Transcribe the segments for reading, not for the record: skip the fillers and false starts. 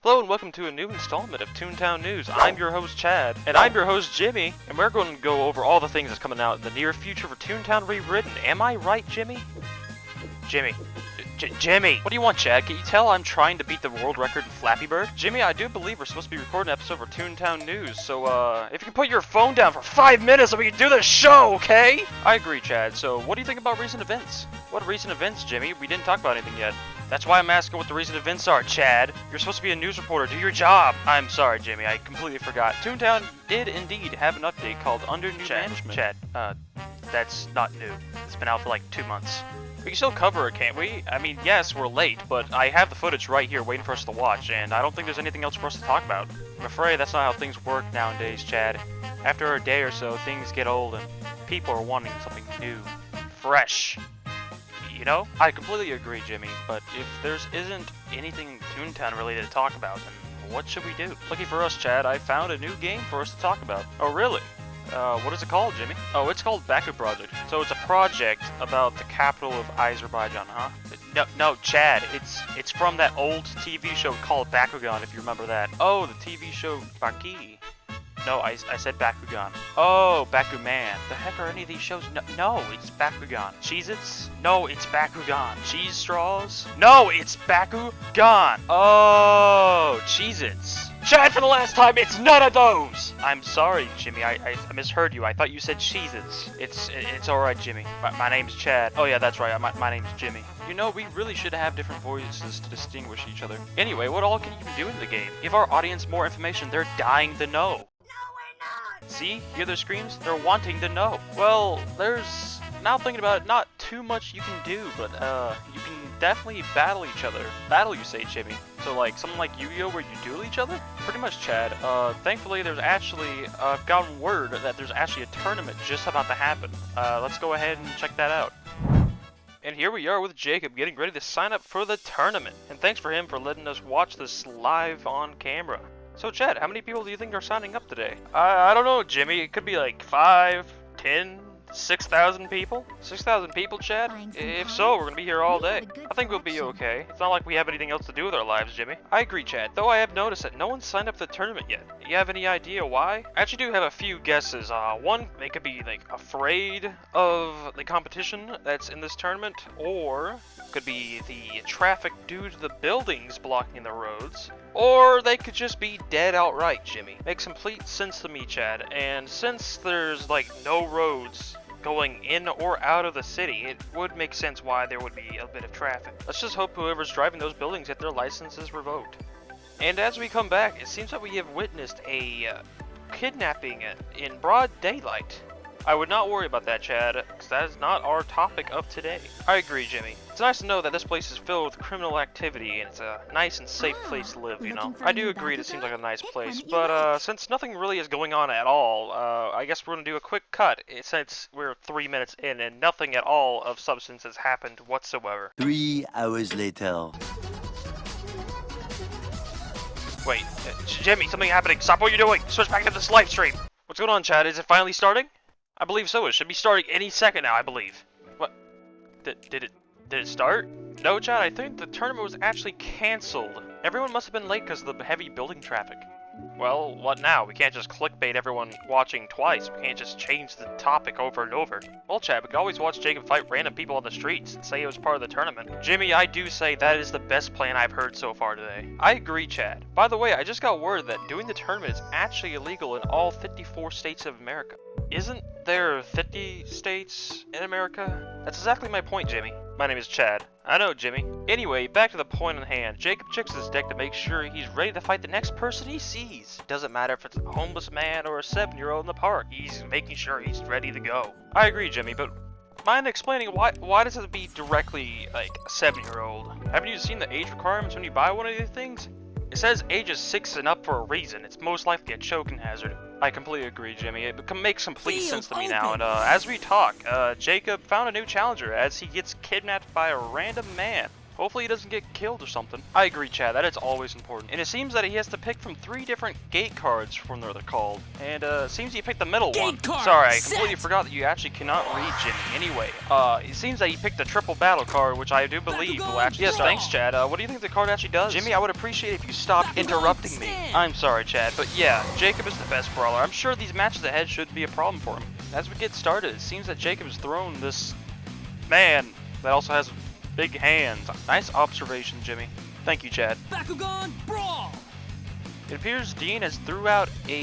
Hello and welcome to a new installment of Toontown News. I'm your host Chad, and I'm your host Jimmy, and we're going to go over all the things that's coming out in the near future for Toontown Rewritten. Am I right, Jimmy? Jimmy. Jimmy! What do you want, Chad? Can you tell I'm trying to beat the world record in Flappy Bird? Jimmy, I do believe we're supposed to be recording an episode for Toontown News, so if you can put your phone down for 5 minutes so we can do this show, okay? I agree, Chad. So what do you think about recent events? What recent events, Jimmy? We didn't talk about anything yet. That's why I'm asking what the recent events are, Chad. You're supposed to be a news reporter. Do your job. I'm sorry, Jimmy. I completely forgot. Toontown did indeed have an update called Under New Management. Chad, that's not new. It's been out for like 2 months. We can still cover it, can't we? I mean, yes, we're late, but I have the footage right here waiting for us to watch, and I don't think there's anything else for us to talk about. I'm afraid that's not how things work nowadays, Chad. After a day or so, things get old, and people are wanting something new, fresh. You know? I completely agree, Jimmy, but if there isn't anything Toontown related to talk about, then what should we do? Lucky for us, Chad, I found a new game for us to talk about. Oh, really? What is it called, Jimmy? Oh, it's called Bakuproject. So it's a project about the capital of Azerbaijan, huh? No, Chad, it's from that old TV show called Bakugan, if you remember that. Oh, the TV show Baki. No, I said Bakugan. Oh, Bakuman. The heck are any of these shows? No, it's Bakugan. Cheez-Its? No, it's Bakugan. Cheese straws? No, it's Bakugan. Oh, Cheez-Its. Chad, for the last time, it's none of those! I'm sorry, Jimmy. I misheard you. I thought you said Cheez-Its. It's alright, Jimmy. My name's Chad. Oh, yeah, that's right. My name's Jimmy. You know, we really should have different voices to distinguish each other. Anyway, what all can you do in the game? Give our audience more information. They're dying to know. See? Hear their screams? They're wanting to know. Well, there's, now thinking about it, not too much you can do, but you can definitely battle each other. Battle, you say, Jimmy. So like, something like Yu-Gi-Oh! Where you duel each other? Pretty much, Chad. Thankfully there's actually, I've gotten word that there's actually a tournament just about to happen. Let's go ahead and check that out. And here we are with Jacob getting ready to sign up for the tournament. And thanks for him for letting us watch this live on camera. So Chad, how many people do you think are signing up today? I don't know, Jimmy. It could be like 5, 10, 6,000 people? 6,000 people, Chad? If so, we're gonna be here all day. I think we'll be okay. It's not like we have anything else to do with our lives, Jimmy. I agree, Chad, though I have noticed that no one's signed up for the tournament yet. You have any idea why? I actually do have a few guesses. One, they could be like afraid of the competition that's in this tournament, or could be the traffic due to the buildings blocking the roads, or they could just be dead outright, Jimmy. Makes complete sense to me, Chad, and since there's like no roads going in or out of the city, it would make sense why there would be a bit of traffic. Let's just hope whoever's driving those buildings get their licenses revoked. And as we come back, it seems that we have witnessed a kidnapping in broad daylight. I would not worry about that, Chad, because that is not our topic of today. I agree, Jimmy. It's nice to know that this place is filled with criminal activity and it's a nice and safe place to live, you know? I do agree it seems like a nice place, but since nothing really is going on at all, I guess we're going to do a quick cut since we're 3 minutes in and nothing at all of substance has happened whatsoever. 3 hours later. Wait, Jimmy, something happening. Stop what you're doing. Switch back to this live stream. What's going on, Chad? Is it finally starting? I believe so. It should be starting any second now, I believe. What? Did it start? No, Chad, I think the tournament was actually cancelled. Everyone must have been late because of the heavy building traffic. Well, what now? We can't just clickbait everyone watching twice. We can't just change the topic over and over. Well, Chad, we could always watch Jacob fight random people on the streets and say it was part of the tournament. Jimmy, I do say that is the best plan I've heard so far today. I agree, Chad. By the way, I just got word that doing the tournament is actually illegal in all 54 states of America. Isn't there 50 states in America? That's exactly my point, Jimmy. My name is Chad. I know, Jimmy. Anyway, back to the point at hand. Jacob checks his deck to make sure he's ready to fight the next person he sees. Doesn't matter if it's a homeless man or a 7-year-old in the park. He's making sure he's ready to go. I agree, Jimmy, but mind explaining why does it be directly like a 7-year-old? Haven't you seen the age requirements when you buy one of these things? It says ages 6 and up for a reason. It's most likely a choking hazard. I completely agree, Jimmy. It makes complete sense to me now. And as we talk, Jacob found a new challenger as he gets kidnapped by a random man. Hopefully he doesn't get killed or something. I agree, Chad, that is always important. And it seems that he has to pick from 3 different gate cards from what they're called. And it seems he picked the middle one. Sorry, I completely forgot that you actually cannot read Jimmy. Anyway, it seems that he picked the triple battle card, which I do believe will actually Yes, thanks, Chad. What do you think the card actually does? Jimmy, I would appreciate if you stopped interrupting me. I'm sorry, Chad, but yeah, Jacob is the best brawler. I'm sure these matches ahead shouldn't be a problem for him. As we get started, it seems that Jacob has thrown this man that also has big hands. Nice observation, Jimmy. Thank you, Chad. Bakugan Brawl! It appears Dean has threw out a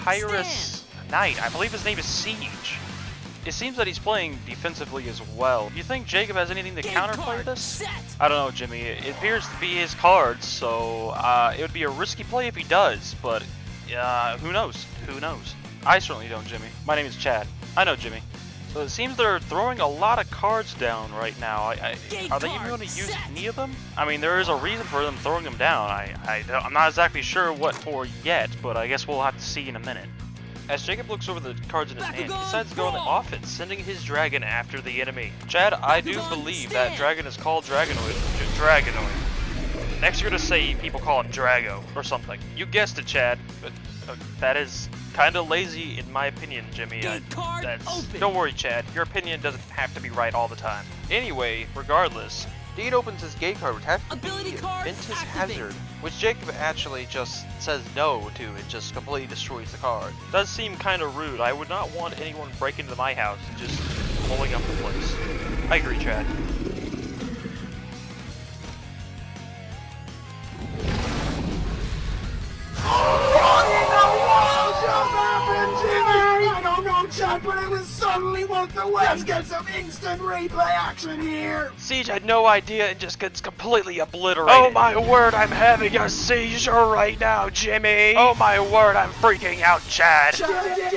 Pyrrhus Knight. I believe his name is Siege. It seems that he's playing defensively as well. Do you think Jacob has anything to counterplay this? Set. I don't know, Jimmy. It appears to be his cards, so it would be a risky play if he does, but who knows? Who knows? I certainly don't, Jimmy. My name is Chad. I know, Jimmy. So it seems they're throwing a lot of cards down right now. Are they even going to use any of them? I mean, there is a reason for them throwing them down. I'm not exactly sure what for yet, but I guess we'll have to see in a minute. As Jacob looks over the cards in his hand, he decides to go on the offense, sending his dragon after the enemy. Chad, I do believe that dragon is called Dragonoid. Dragonoid. Next you're going to say people call him Drago or something. You guessed it, Chad, but that is kind of lazy in my opinion, Jimmy. Don't worry, Chad. Your opinion doesn't have to be right all the time. Anyway, regardless, Dean opens his gate card, which has to be Ventus Hazard, which Jacob actually just says no to and just completely destroys the card. Does seem kind of rude. I would not want anyone breaking into my house and just blowing up the place. I agree, Chad. Chad, but it was suddenly worth the wait. Let's get some instant replay action here. Siege had no idea and just gets completely obliterated. Oh my word, I'm having a seizure right now, Jimmy. Oh my word, I'm freaking out, Chad. It's okay,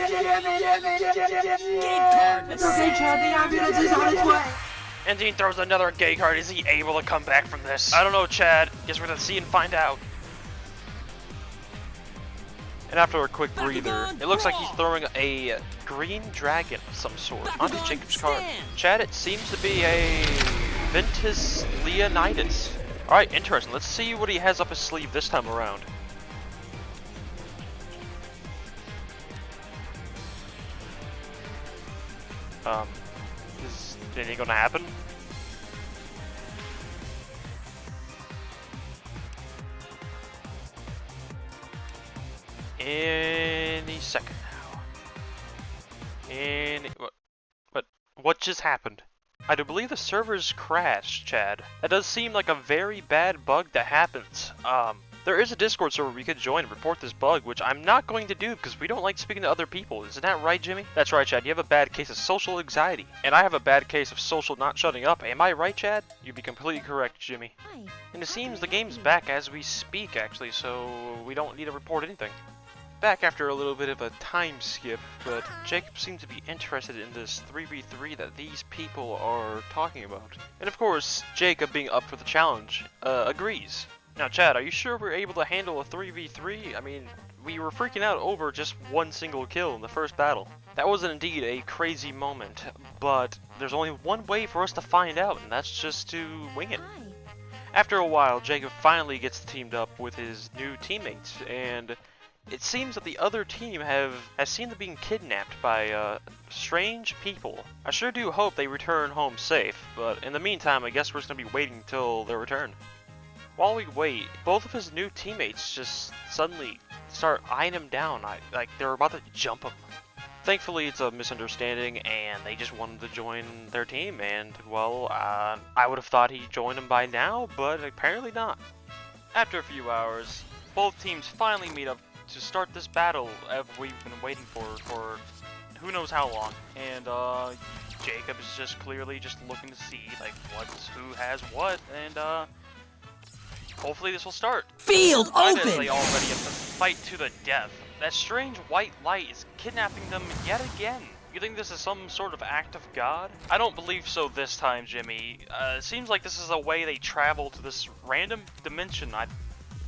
Chad, the ambulance is on its way. And Dean throws another gay card. Is he able to come back from this? I don't know, Chad. Guess we're gonna see and find out. And after a quick breather, it looks like he's throwing a green dragon of some sort onto Jacob's card. Chad, it seems to be a Ventus Leonidas. Alright, interesting. Let's see what he has up his sleeve this time around. Is anything gonna happen? Any second now. What just happened? I do believe the servers crashed, Chad. That does seem like a very bad bug that happens. There is a Discord server we could join and report this bug, which I'm not going to do because we don't like speaking to other people. Isn't that right, Jimmy? That's right, Chad. You have a bad case of social anxiety, and I have a bad case of social not shutting up. Am I right, Chad? You'd be completely correct, Jimmy. Hi. And it seems the game's back as we speak, actually, so we don't need to report anything. Back after a little bit of a time skip, but Jacob seems to be interested in this 3v3 that these people are talking about. And of course, Jacob, being up for the challenge, agrees. Now, Chad, are you sure we're able to handle a 3v3? I mean, we were freaking out over just one single kill in the first battle. That was indeed a crazy moment, but there's only one way for us to find out, and that's just to wing it. Hi. After a while, Jacob finally gets teamed up with his new teammates, and it seems that the other team has seen them being kidnapped by strange people. I sure do hope they return home safe, but in the meantime, I guess we're just gonna be waiting till their return. While we wait, both of his new teammates just suddenly start eyeing him down, like they're about to jump him. Thankfully, it's a misunderstanding, and they just wanted to join their team, and, well, I would have thought he joined them by now, but apparently not. After a few hours, both teams finally meet up to start this battle we've been waiting for who knows how long. And Jacob is just clearly just looking to see like who has what, and hopefully this will start. Field open! They already have to fight to the death. That strange white light is kidnapping them yet again. You think this is some sort of act of God? I don't believe so this time, Jimmy. It seems like this is a way they travel to this random dimension.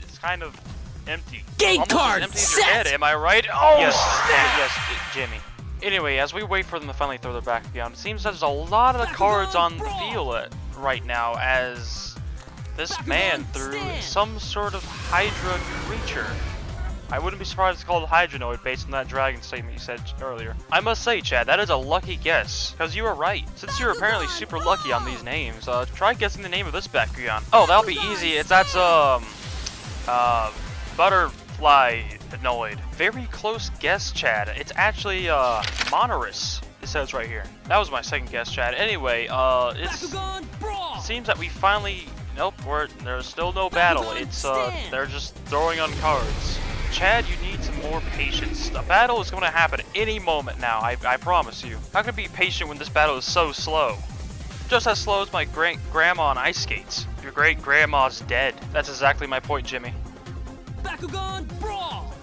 It's kind of empty. Gate Almost card as empty as set! your head, am I right? Oh, Yes, yes, Jimmy. Anyway, as we wait for them to finally throw their back down, it seems there's a lot of the cards on the field right now, as this man through some sort of Hydra creature. I wouldn't be surprised it's called Hydronoid based on that dragon statement you said earlier. I must say, Chad, that is a lucky guess, because you were right. Since you're apparently super lucky on these names, try guessing the name of this Bakugan. Oh, that'll be easy. That's Butterfly-noid. Very close guess, Chad. It's actually, Monorus. It says right here. That was my second guess, Chad. Anyway, it seems that we finally... Nope, there's still no battle. It's, they're just throwing on cards. Chad, you need some more patience. The battle is going to happen any moment now, I promise you. How can I be patient when this battle is so slow? Just as slow as my great-grandma on ice skates. Your great-grandma's dead. That's exactly my point, Jimmy. Bakugan Brawl!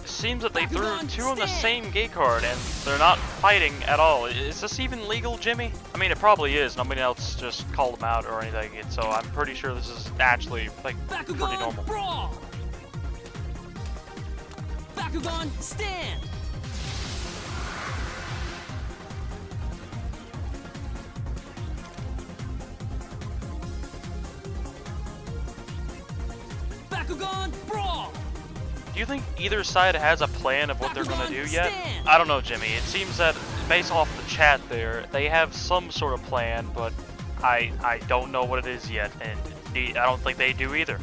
It seems that they threw two on the same gate card and they're not fighting at all. Is this even legal, Jimmy? I mean, it probably is. Nobody else just called them out or anything, so I'm pretty sure this is actually, like, pretty normal. Brawl! Bakugan Stand! Bakugan Brawl! Do you think either side has a plan of what they're going to do yet? I don't know, Jimmy. It seems that, based off the chat there, they have some sort of plan, but I don't know what it is yet, and I don't think they do either.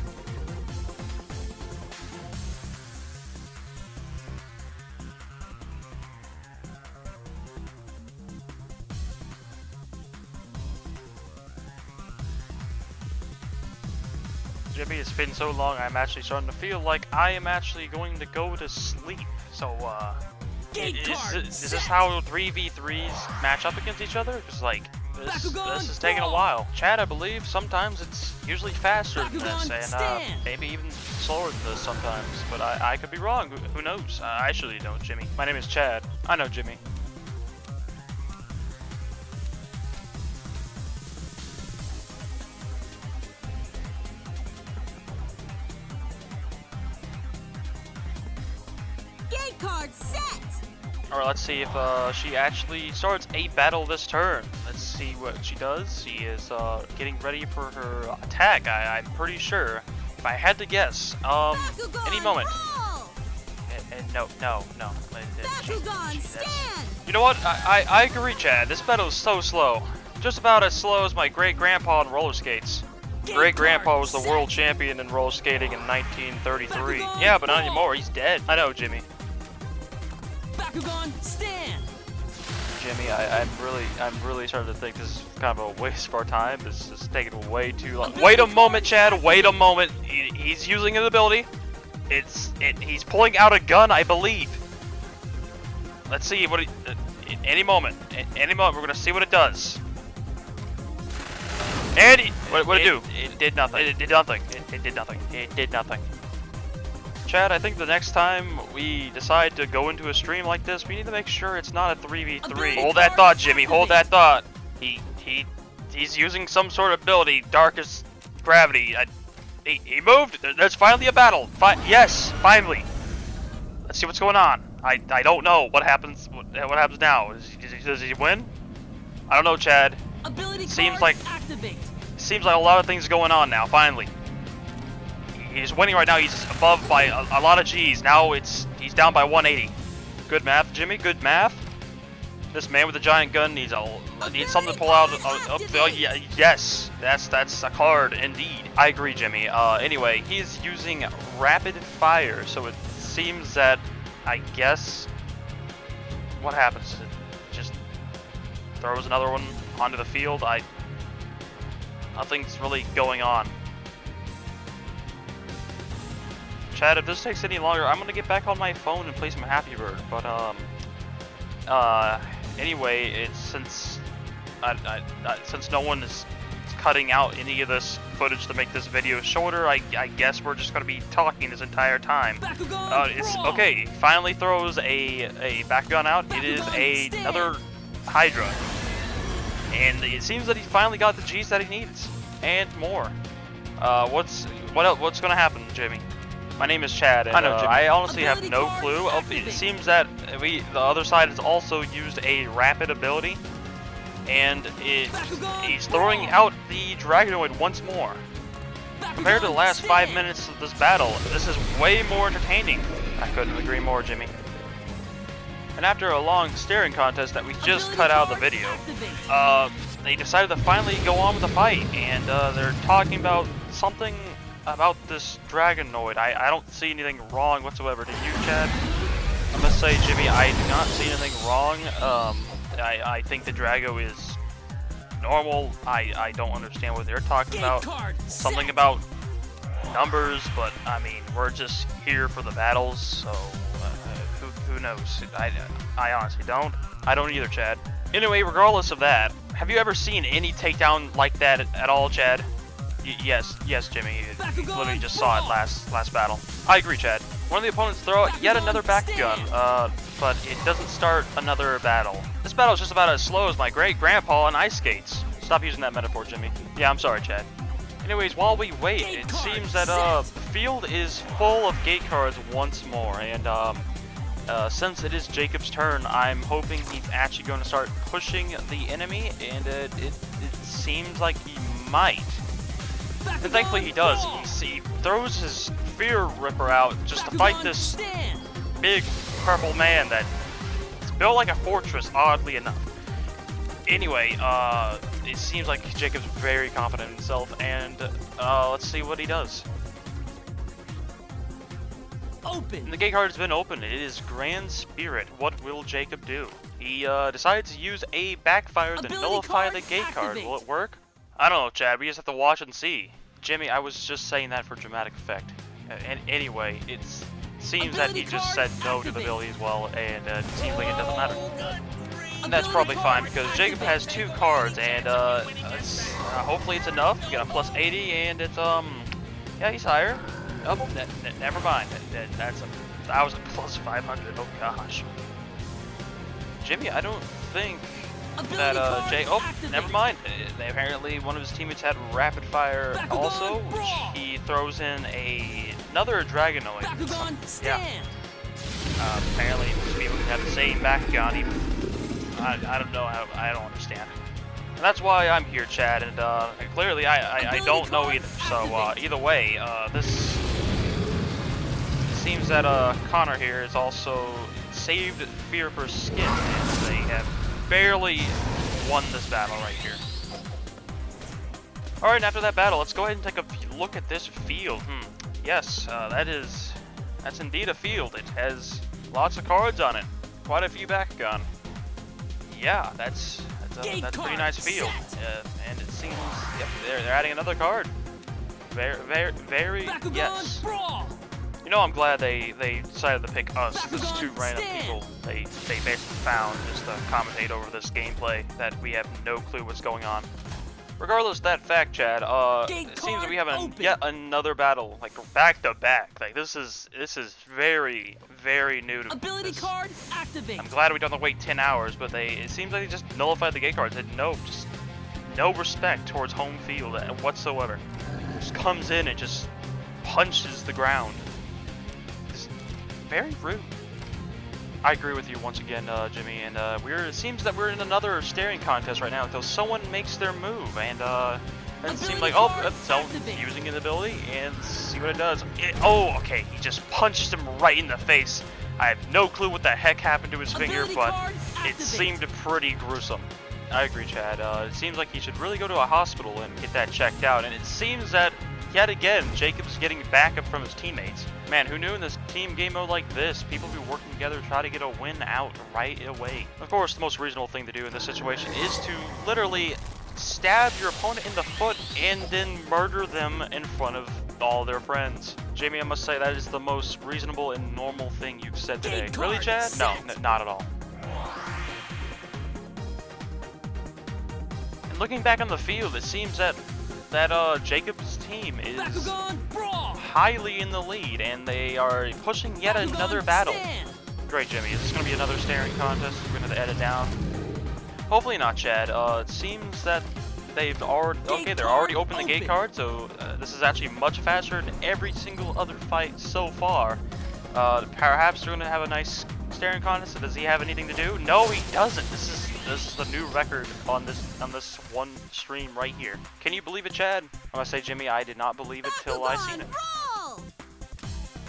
Jimmy, it's been so long, I'm actually starting to feel like I am actually going to go to sleep. So, is this how 3v3s match up against each other? Because, like, this is taking a while. Chad, I believe sometimes it's usually faster than this, and maybe even slower than this sometimes. But I could be wrong. Who knows? I actually don't, Jimmy. My name is Chad. I know Jimmy. Card set! Alright, let's see if she actually starts a battle this turn. Let's see what she does. She is getting ready for her attack, I'm pretty sure. If I had to guess, any moment. No. You know what? I agree, Chad. This battle is so slow. Just about as slow as my great-grandpa on roller skates. Great-grandpa was the world champion in roller skating in 1933. Yeah, but not anymore. He's dead. I know, Jimmy. Bakugan Stand! Jimmy, I'm really starting to think this is kind of a waste of our time. This is taking way too long. Wait a moment, Chad. Wait a moment. He's using an ability. He's pulling out a gun, I believe. Let's see what any moment we're gonna see what it does. And what it do? It did nothing. It did nothing. It did nothing. It did nothing. Chad, I think the next time we decide to go into a stream like this, we need to make sure it's not a 3v3. Hold that thought, Jimmy. Hold that thought. He's using some sort of ability, darkest gravity. He moved. There's finally a battle. Yes, finally. Let's see what's going on. I don't know what happens. What happens now? Does he win? I don't know, Chad. Seems like a lot of things going on now. Finally. He's winning right now. He's above by a lot of G's. Now he's down by 180. Good math, Jimmy. Good math. This man with the giant gun needs something to pull out. Yes, that's a card indeed. I agree, Jimmy. Anyway, he's using rapid fire, so it seems that I guess what happens? It just throws another one onto the field. Nothing's really going on. Chad, if this takes any longer, I'm gonna get back on my phone and play some Happy Bird. But anyway, it's since no one is cutting out any of this footage to make this video shorter, I guess we're just gonna be talking this entire time. It's okay. He finally throws a Bakugan out. It is another Hydra, and it seems that he finally got the G's that he needs and more. What's gonna happen, Jimmy? My name is Chad, and I know, Jimmy. I honestly have no clue. It seems that the other side has also used a rapid ability. and he's throwing out the Dragonoid once more. Compared to the last 5 minutes of this battle, this is way more entertaining. I couldn't agree more, Jimmy. And after a long staring contest that we just cut out of the video, they decided to finally go on with the fight, and they're talking about something about this Dragonoid. I don't see anything wrong whatsoever. Do you, Chad? I must say, Jimmy, I do not see anything wrong. I think the Drago is normal. I don't understand what they're talking about. Something about numbers, but I mean, we're just here for the battles, so who knows? I honestly don't. I don't either, Chad. Anyway, regardless of that, have you ever seen any takedown like that at all, Chad? Yes, Jimmy. You literally just saw it last battle. I agree, Chad. One of the opponents throw out yet another Bakugan, but it doesn't start another battle. This battle is just about as slow as my great-grandpa on ice skates. Stop using that metaphor, Jimmy. Yeah, I'm sorry, Chad. Anyways, while we wait, it seems that the field is full of gate cards once more, and since it is Jacob's turn, I'm hoping he's actually going to start pushing the enemy, and it seems like he might. And thankfully he does. He throws his Fear Ripper out just to fight this big purple man that is built like a fortress, oddly enough. Anyway, it seems like Jacob's very confident in himself, and let's see what he does. Open. The gate card has been opened. It is Grand Spirit. What will Jacob do? He decides to use a backfire to nullify the gate card. Will it work? I don't know, Chad. We just have to watch and see. Jimmy, I was just saying that for dramatic effect. And anyway, it seems that he just said no to the ability as well, and it seems like it doesn't matter. And that's probably fine because Jacob has 2 cards, and hopefully it's enough. We got a plus 80, and it's yeah, he's higher. Oh, never mind. That was a plus 500. Oh gosh. Jimmy, I don't think that never mind. Apparently one of his teammates had rapid fire also, which he throws in another Dragonoid. Yeah. Apparently most people can have the same Bakugan. I don't know how. I don't understand. And that's why I'm here, Chad. And clearly I don't know either. So either way, this seems that Connor here is also saved Fear for skin, and they have barely won this battle right here. Alright, after that battle, let's go ahead and take a look at this field. Yes, that's indeed a field. It has lots of cards on it. Quite a few Bakugan. Yeah, that's a pretty nice field. And it seems, yep, they're adding another card. Very, yes. You know, I'm glad they decided to pick us, this 2 random people they basically found just to commentate over this gameplay that we have no clue what's going on. Regardless of that fact, Chad, it seems that we have yet another battle, like back to back. Like this is very new to Ability this. card activate. I'm glad we don't have to wait 10 hours, but it seems like they just nullified the gate cards. They had no respect towards home field whatsoever. Just comes in and just punches the ground. Very rude. I agree with you once again, Jimmy, and it seems that we're in another staring contest right now until someone makes their move, and it seems like, someone's using an ability, and see what it does. Okay, he just punched him right in the face. I have no clue what the heck happened to his finger, but it seemed pretty gruesome. I agree, Chad. It seems like he should really go to a hospital and get that checked out, and it seems that, yet again, Jacob's getting backup from his teammates. Man, who knew in this team game mode like this, people be working together to try to get a win out right away. Of course, the most reasonable thing to do in this situation is to literally stab your opponent in the foot and then murder them in front of all their friends. Jamie, I must say that is the most reasonable and normal thing you've said today. Really, Chad? No, not at all. And looking back on the field, it seems that Jacob's team is highly in the lead, and they are pushing yet another battle. Great, Jimmy. Is this going to be another staring contest? We're going to edit down. Hopefully not, Chad. It seems that they've already they're already open the gate card, so this is actually much faster than every single other fight so far. Perhaps they're going to have a nice staring contest. Does he have anything to do? No, he doesn't. This is This is a new record on this one stream right here. Can you believe it, Chad? I'm gonna say, Jimmy, I did not believe it till I seen it.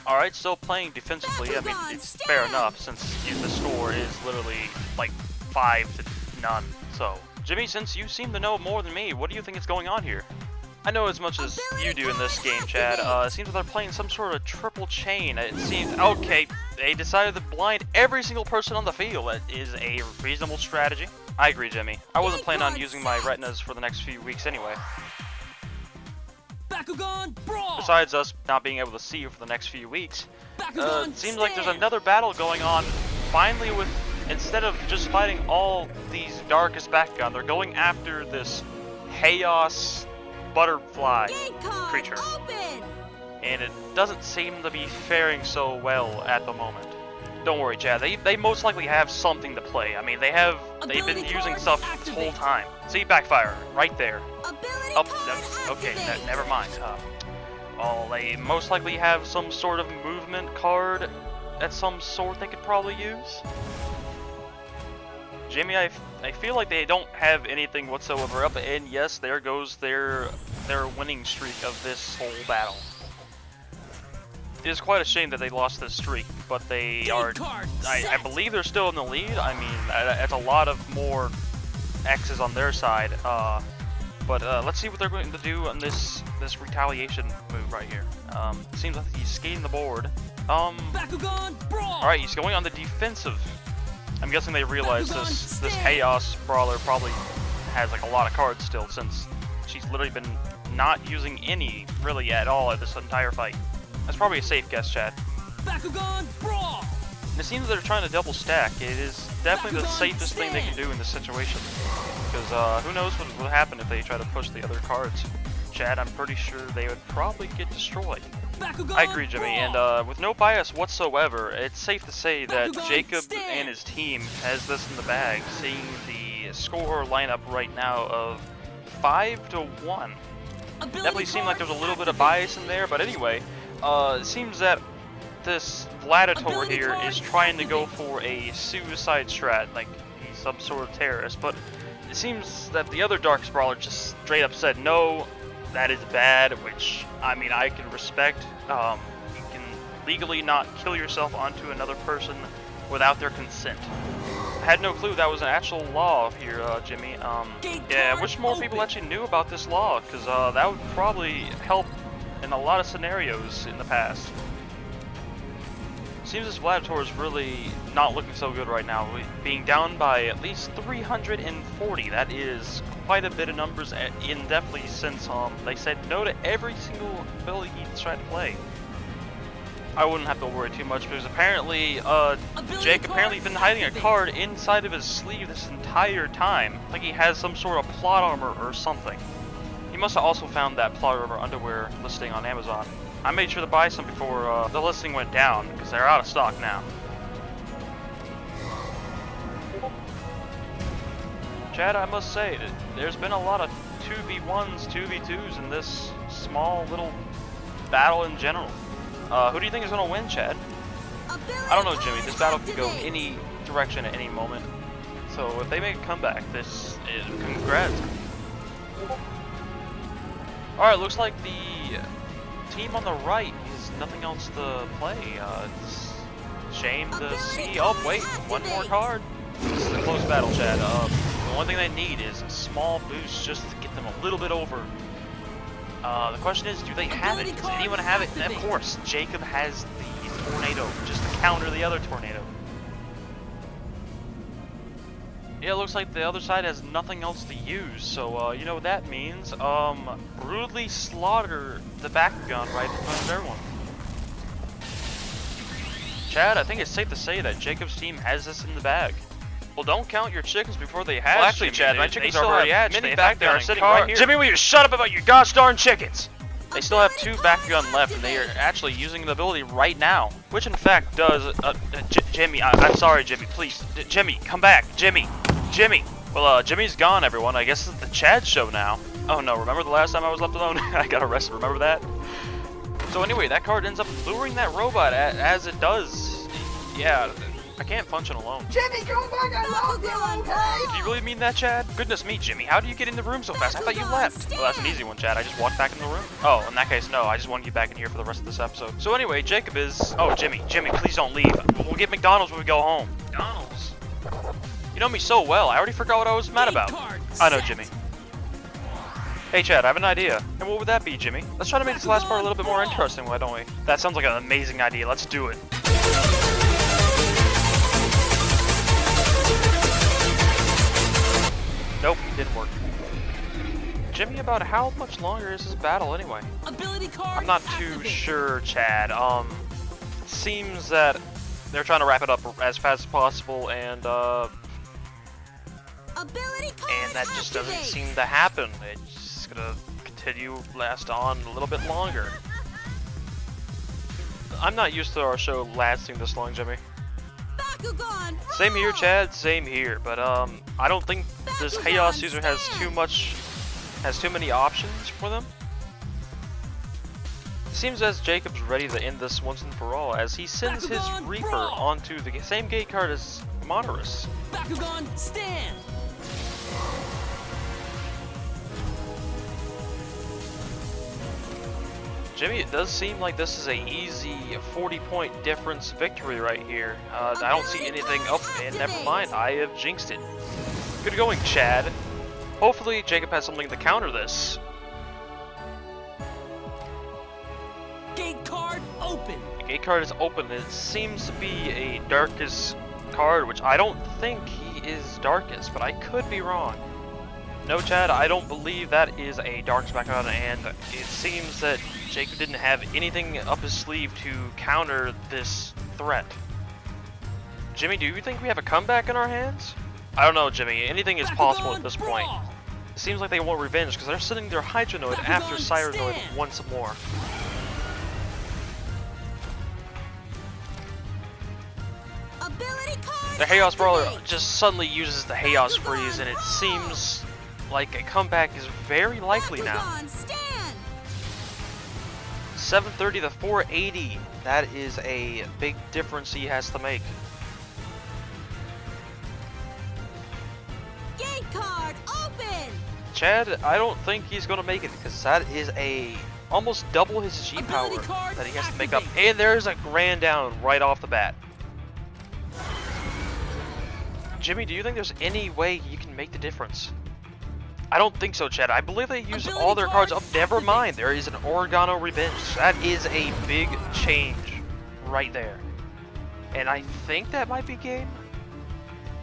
Alright, still playing defensively. I mean, it's fair enough since the score is literally like 5-0. So, Jimmy, since you seem to know more than me, what do you think is going on here? I know as much as you do in this game, Chad. It seems that they're playing some sort of triple chain. It seems, okay, they decided to blind every single person on the field. That is a reasonable strategy. I agree, Jimmy. I wasn't planning on using my retinas for the next few weeks anyway. Bakugan Brawl! Besides us not being able to see you for the next few weeks, it seems like there's another battle going on. Finally, with instead of just fighting all these darkest Bakugan, they're going after this Chaos butterfly creature. And it doesn't seem to be faring so well at the moment. Don't worry, Chad. They most likely have something to play. I mean, they've been using stuff this whole time. See, backfire right there. Okay, never mind. Well, they most likely have some sort of movement card at some sort they could probably use. Jimmy, I feel like they don't have anything whatsoever up, and yes, there goes their winning streak of this whole battle. It is quite a shame that they lost this streak, but they are, I believe they're still in the lead. I mean, that's a lot of more X's on their side, but let's see what they're going to do on this retaliation move right here. Seems like he's skating the board. Alright, he's going on the defensive. I'm guessing they realize this Chaos Brawler probably has like a lot of cards still, since she's literally been not using any really at all at this entire fight. That's probably a safe guess, Chad. Bakugan Brawl! And it seems they're trying to double stack. It is definitely the safest thing they can do in this situation. Because who knows what would happen if they try to push the other cards. Chad, I'm pretty sure they would probably get destroyed. I agree, Jimmy, and with no bias whatsoever, it's safe to say that Jacob and his team has this in the bag, seeing the score lineup right now of 5-1. Definitely seemed like there's a little bit of bias in there, but anyway, it seems that this Gladiator here is trying to go for a suicide strat, like he's some sort of terrorist, but it seems that the other Dark Brawler just straight up said no. That is bad, which, I mean, I can respect. You can legally not kill yourself onto another person without their consent. I had no clue that was an actual law here, Jimmy. Yeah, I wish more people actually knew about this law, because that would probably help in a lot of scenarios in the past. Seems this Gladiator is really not looking so good right now, being down by at least 340. That is quite a bit of numbers, definitely since they said no to every single ability he's tried to play. I wouldn't have to worry too much because apparently Jake apparently been hiding a card inside of his sleeve this entire time. Like he has some sort of plot armor or something. He must have also found that plot armor underwear listing on Amazon. I made sure to buy some before the listing went down, because they're out of stock now. Chad, I must say, that there's been a lot of 2v1s, 2v2s in this small little battle in general. Who do you think is going to win, Chad? I don't know, Jimmy. This battle can go any direction at any moment. So if they make a comeback, this is congrats. Alright, looks like the team on the right has nothing else to play. It's a shame to see. Oh, wait, one more card. This is a close battle, Chad. The one thing they need is a small boost just to get them a little bit over. The question is, do they have it? Does anyone have it? And of course, Jacob has the tornado just to counter the other tornado. Yeah, it looks like the other side has nothing else to use, so you know what that means. Brutally slaughter the Bakugan right in front of everyone. Chad, I think it's safe to say that Jacob's team has this in the bag. Well, don't count your chickens before they hatch. Well, actually, Chad, my chickens are already hatched. Many Bakugan are sitting right here. Jimmy, will you shut up about your gosh darn chickens? They still have 2 Bakugan left, and they are actually using the ability right now. Which, in fact, does... Jimmy, I'm sorry, Jimmy, please. Jimmy, come back. Jimmy. Well, Jimmy's gone, everyone. I guess it's the Chad show now. Oh, no, remember the last time I was left alone? I got arrested, remember that? So anyway, that card ends up luring that robot, as it does. Yeah, I can't function alone. Jimmy, come back, I love you, okay? Do you really mean that, Chad? Goodness me, Jimmy, how do you get in the room so fast? I thought you left. Well, that's an easy one, Chad. I just walked back in the room. Oh, in that case, no. I just want you back in here for the rest of this episode. So anyway, Jacob is... Oh, Jimmy, please don't leave. We'll get McDonald's when we go home. McDonald's? You know me so well. I already forgot what I was mad about. I know, Jimmy. Hey, Chad, I have an idea. And what would that be, Jimmy? Let's try to make this last part a little bit more interesting, why don't we? That sounds like an amazing idea. Let's do it. Nope, didn't work. Jimmy, about how much longer is this battle anyway? Ability card I'm not too activate. sure, Chad. It seems that they're trying to wrap it up as fast as possible, and Ability card that just doesn't activate. seem to happen. It's just gonna continue last on a little bit longer. I'm not used to our show lasting this long, Jimmy. Bakugan, Same here, brawl. Chad. Same here. But I don't think this Chaos user has too many options for them. Seems as Jacob's ready to end this once and for all, as he sends his Bakugan, Reaper brawl. onto the same gate card as Monterus. Bakugan, stand. Jimmy, it does seem like this is a easy 40-point difference victory right here. I don't see anything up, and never mind, I have jinxed it. Good going, Chad. Hopefully, Jacob has something to counter this. Gate card open. The gate card is open. It seems to be a Darkest card, which I don't think he is Darkest, but I could be wrong. No, Chad, I don't believe that is a Darkest background, and it seems that Jacob didn't have anything up his sleeve to counter this threat. Jimmy, do you think we have a comeback in our hands? I don't know, Jimmy. Anything is possible at this point. It seems like they want revenge because they're sending their Hydronoid after Cyranoid once more. Ability card The Chaos Brawler activate. just suddenly uses the Chaos Freeze, and it seems like a comeback is very likely now. Bakugan, stand. 730 to 480. That is a big difference he has to make. Gate card open. Chad, I don't think he's going to make it because that is a almost double his G power Ability card that he has to make up. activate. And there's a grand down right off the bat. Jimmy, do you think there's any way you can make the difference? I don't think so, Chad. I believe they use Ability all their cards card up. Never activate. mind. There is an Oregano Revenge. That is a big change right there. And I think that might be game.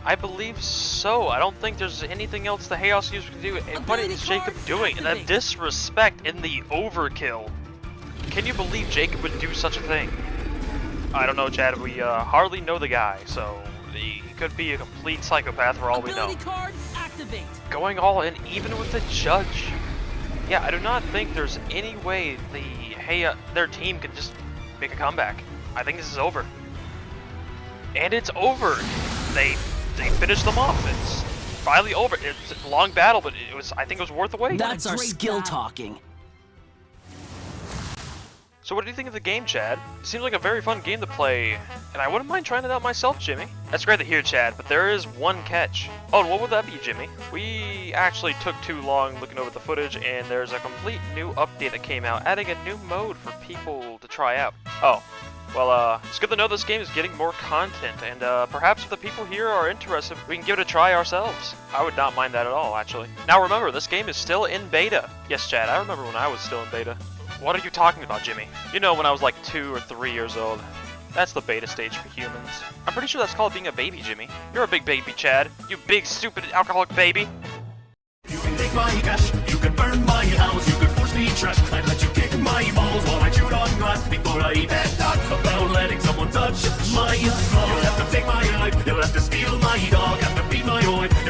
I believe so. I don't think there's anything else the Chaos user can do. And what Ability is Jacob card doing? The activate. disrespect and the overkill. Can you believe Jacob would do such a thing? I don't know, Chad. We hardly know the guy, so he could be a complete psychopath for all we know. Ability card activate. Going all in, even with the judge. Yeah, I do not think there's any way their team can just make a comeback. I think this is over. And it's over. They finished them off. It's finally over. It's a long battle, but I think it was worth the wait. That's our Great skill battle. talking. So what do you think of the game, Chad? It seems like a very fun game to play, and I wouldn't mind trying it out myself, Jimmy. That's great to hear, Chad, but there is one catch. Oh, and what would that be, Jimmy? We actually took too long looking over the footage, and there's a complete new update that came out, adding a new mode for people to try out. Oh, well, it's good to know this game is getting more content, and perhaps if the people here are interested, we can give it a try ourselves. I would not mind that at all, actually. Now remember, this game is still in beta. Yes, Chad, I remember when I was still in beta. What are you talking about, Jimmy? You know, when I was like 2 or 3 years old. That's the beta stage for humans. I'm pretty sure that's called being a baby, Jimmy. You're a big baby, Chad. You big, stupid, alcoholic baby. You can take my cash, you can burn my house, you can force me trash. I'd let you kick my balls while I chewed on grass before I eat that dog. About letting someone touch my flow. You'll have to take my life, you'll have to steal my dog, have to beat my wife.